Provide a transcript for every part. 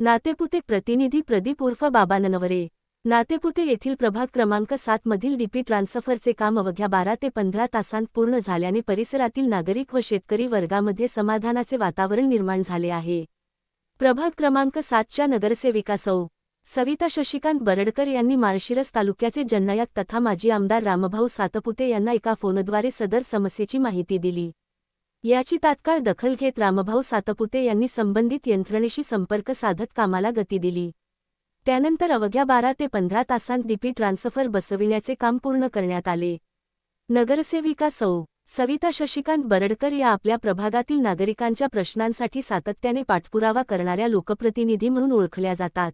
नातेपुते प्रतिनिधी प्रदीप उर्फ बाबा ननवरे। नातेपुते येथील प्रभाग क्रमांक 7 मधील डीपी ट्रान्सफरचे काम अवघ्या 12 ते 15 तासांत पूर्ण झाल्याने परिसरातील नागरिक व शेतकरी वर्गामध्ये समाधानाचे वातावरण निर्माण झाले आहे। प्रभाग क्रमांक 7च्या नगरसेविका सौ. सविता शशिकांत बरडकर यांनी माळशिरस तालुक्याचे जननायक तथा माजी आमदार रामभाऊ सातपुते यांना एका फोनद्वारे सदर समस्येची माहिती दिली। याची तात्काळ दखल घेत रामभाऊ सातपुते यांनी संबंधित यंत्रणेशी संपर्क साधत कामाला गती दिली। त्यानंतर अवघ्या 12 ते 15 तासांत डीपी ट्रान्सफर बसविण्याचे काम पूर्ण करण्यात आले। नगरसेविका सौ. सविता शशिकांत बरडकर या आपल्या प्रभागातील नागरिकांच्या प्रश्नांसाठी सातत्याने पाठपुरावा करणाऱ्या लोकप्रतिनिधी म्हणून ओळखल्या जातात।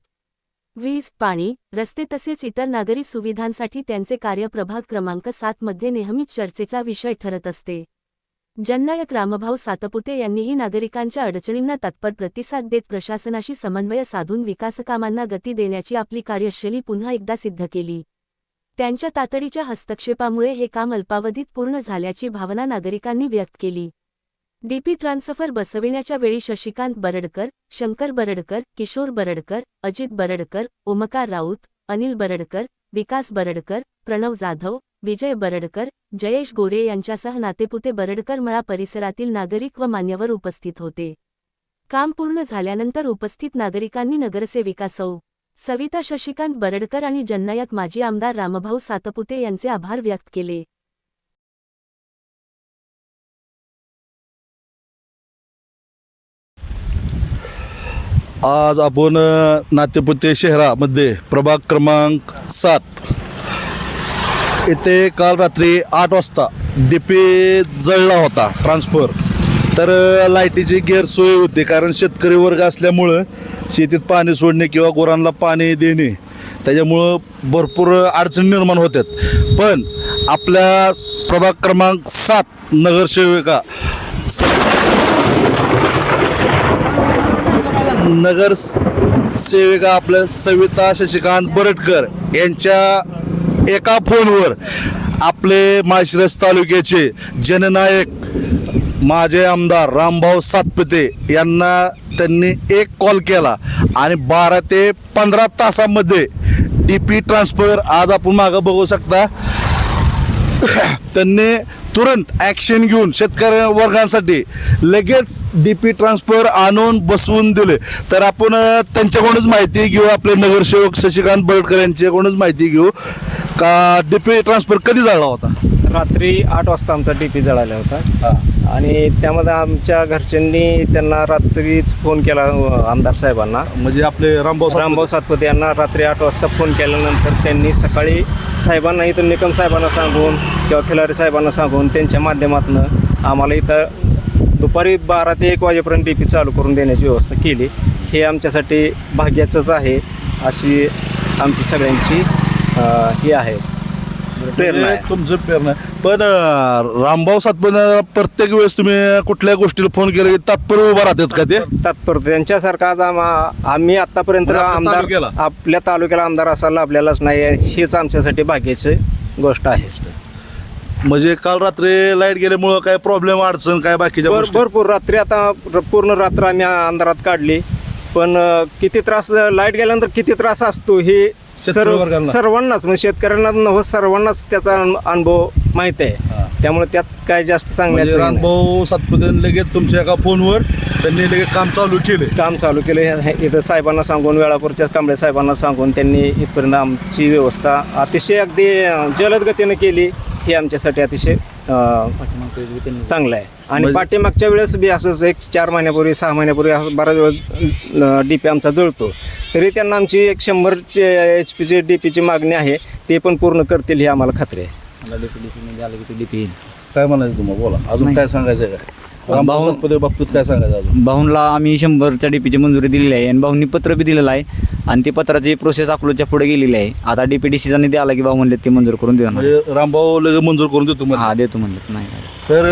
वीज, पाणी, रस्ते तसेच इतर नागरी सुविधांसाठी त्यांचे कार्य प्रभाग क्रमांक 7 मध्ये नेहमीच चर्चेचा विषय ठरत असते। जननायक रामभाऊ सातपुते यांनीही नागरिकांच्या अडचणींना तत्पर प्रतिसाद देत प्रशासनाशी समन्वय साधून विकासकामांना गती देण्याची आपली कार्यशैली पुन्हा एकदा सिद्ध केली। त्यांच्या तातडीच्या हस्तक्षेपामुळे हे काम अल्पावधीत पूर्ण झाल्याची भावना नागरिकांनी व्यक्त केली। डीपी ट्रान्सफर बसविण्याच्या वेळी शशिकांत बरडकर, शंकर बरडकर, किशोर बरडकर, अजित बरडकर, ओमकार राऊत, अनिल बरडकर, विकास बरडकर, प्रणव जाधव, विजय बरडकर, जयेश गोरे यांच्यासह नातेपुते बरडकर मळा परिसरातील नागरिक व मान्यवर उपस्थित होते। काम पूर्ण झाल्यानंतर उपस्थित नागरिकांनी नगरसेविका सौ. सविता शशिकांत बरडकर आणि जननायक माजी आमदार रामभाऊ सातपुते यांचे आभार व्यक्त केले। आज आपण नातेपुते शहरामध्ये प्रभाग क्रमांक 7 येथे काल रात्री 8 वाजता डीपी जळला होता ट्रान्सफर। तर लाईटीची गैरसोय होती, कारण शेतकरी वर्ग असल्यामुळं शेतीत पाणी सोडणे किंवा गुरांना पाणी देणे त्याच्यामुळं भरपूर अडचणी निर्माण होतात। पण आपल्या प्रभाग क्रमांक 7 नगरसेविका आपल्या सविता शशिकांत बरडकर यांच्या एका फोनवर आपले माळशिरस तालुक्याचे जननायक माजी आमदार रामभाऊ सातपुते यांना त्यांनी एक कॉल केला आणि 12 ते 15 तासामध्ये डीपी ट्रान्सफर आज आपण मागं बघू शकता त्यांनी तुरंत ॲक्शन घेऊन शेतकरी वर्गांसाठी लगेच डीपी ट्रान्सफर आणून बसवून दिले। तर आपण त्यांच्याकडूनच माहिती घेऊ, आपले नगरसेवक शशिकांत बरडकर यांच्याकडूनच माहिती घेऊ का डीपी ट्रान्सफर कधी झाला होता। रात्री 8 वाजता आमचा डीपी जळाला होता आणि त्यामध्ये आमच्या घरच्यांनी त्यांना रात्रीच फोन केला आमदार साहेबांना, म्हणजे आपले रामभाऊ सातपुते यांना रात्री 8 वाजता फोन केल्यानंतर त्यांनी सकाळी साहेबांना इथं निकम साहेबांना सांगून किंवा खिलारी साहेबांना सांगून त्यांच्या माध्यमातून आम्हाला इथं दुपारी 12 ते 1 वाजेपर्यंत डीपी चालू करून देण्याची व्यवस्था केली। हे आमच्यासाठी भाग्याचंच आहे, अशी आमची सगळ्यांची ही आहे प्रेरणा आहे। तुमचं प्रेरणा। पण रामभाऊ सातपुते प्रत्येक वेळेस तुम्ही कुठल्या गोष्टीला फोन केला की तात्पर्य उभा राहतात का ते? तात्पर्य त्यांच्यासारखा आज आम्ही आतापर्यंत आमदार आपल्या तालुक्याला आमदार असा लाभलेलाच नाही, हीच आमच्यासाठी भाग्याची गोष्ट आहे। म्हणजे काल रात्री लाईट गेल्यामुळं काय प्रॉब्लेम अडचण काय बाकीच्या भरपूर रात्री आता पूर्ण रात्र आम्ही अंधारात काढली, पण किती त्रास लाईट गेल्यानंतर किती त्रास असतो हे सर्वांनाच म्हणजे शेतकऱ्यांना नव्हत सर्वांनाच त्याचा अनुभव माहिती आहे। त्यामुळे त्यात काय जास्त सांगण्याचं रामभाऊ सातपुते लगेच तुमच्या एका फोनवर त्यांनी लगेच काम चालू केले इथं साहेबांना सांगून वेळापूरच्या कांबळे साहेबांना सांगून त्यांनी इथपर्यंत आमची व्यवस्था अतिशय अगदी जलद गतीने केली। हे आमच्यासाठी अतिशय चांगलं आहे। आणि पाठीमागच्या वेळेस बी असंच 4 महिन्यापूर्वी 6 महिन्यापूर्वी बराच वेळ डीपी आमचा जळतो, तरी त्यांना आमची 100 HP डीपीची मागणी आहे, ते पण पूर्ण करतील ही आम्हाला खात्री आहे। डीपी काय म्हणायचं तुम्हाला, बोला अजून काय सांगायचं आहे का रामभाऊ सातपुते बाबतीत? काय सांगायचं अजून? भाऊंला आम्ही 100च्या डीपीची मंजुरी दिलेली आहे आणि भाऊंनी पत्र बी दिलेलं आहे आणि ती पत्राची प्रोसेस अकलूजच्या पुढे गेलेली आहे। आता डीपीडीसीचा निधी आला की भाऊ म्हणले ते मंजूर करून देणार। म्हणजे रामभाऊ लगेच मंजूर करून देतो? हा देतो म्हणले नाही। तर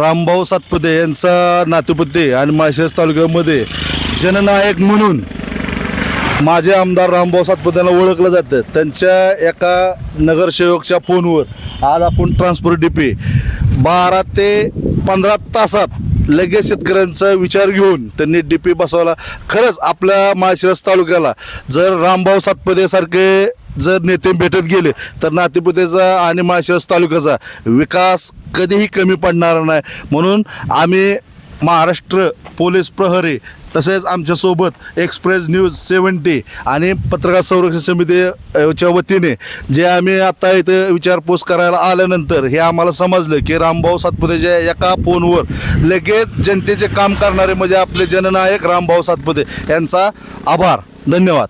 रामभाऊ सातपुते यांचा नातेपुते आणि माळशिरस तालुक्यामध्ये जननायक म्हणून माझे आमदार रामभाऊ सातपुते यांना ओळखलं जातं। त्यांच्या एका नगरसेवकच्या फोनवर आज आपण ट्रान्सफर डीपी 12 ते 15 तासात लगेच शेतकऱ्यांचा विचार घेऊन त्यांनी DP बसवला. खरंच आपल्या माळशिरस तालुक्याला जर रामभाऊ सातपुते सारखे जर नेते भेटत गेले तर नातेपुतेचा आणि माळशिरस तालुक्याचा विकास कधीही कमी पडणार नाही. म्हणून आम्ही महाराष्ट्र पोलीस प्रहरी तसेच आमच्यासोबत एक्सप्रेस न्यूज 70 आणि पत्रकार संरक्षण समितीच्या वतीने जे आम्ही आता इथं विचारपूस करायला आल्यानंतर हे आम्हाला समजलं की रामभाऊ सातपुतेच्या एका फोनवर लगेच जनतेचे काम करणारे म्हणजे आपले जननायक रामभाऊ सातपुते यांचा आभार. धन्यवाद.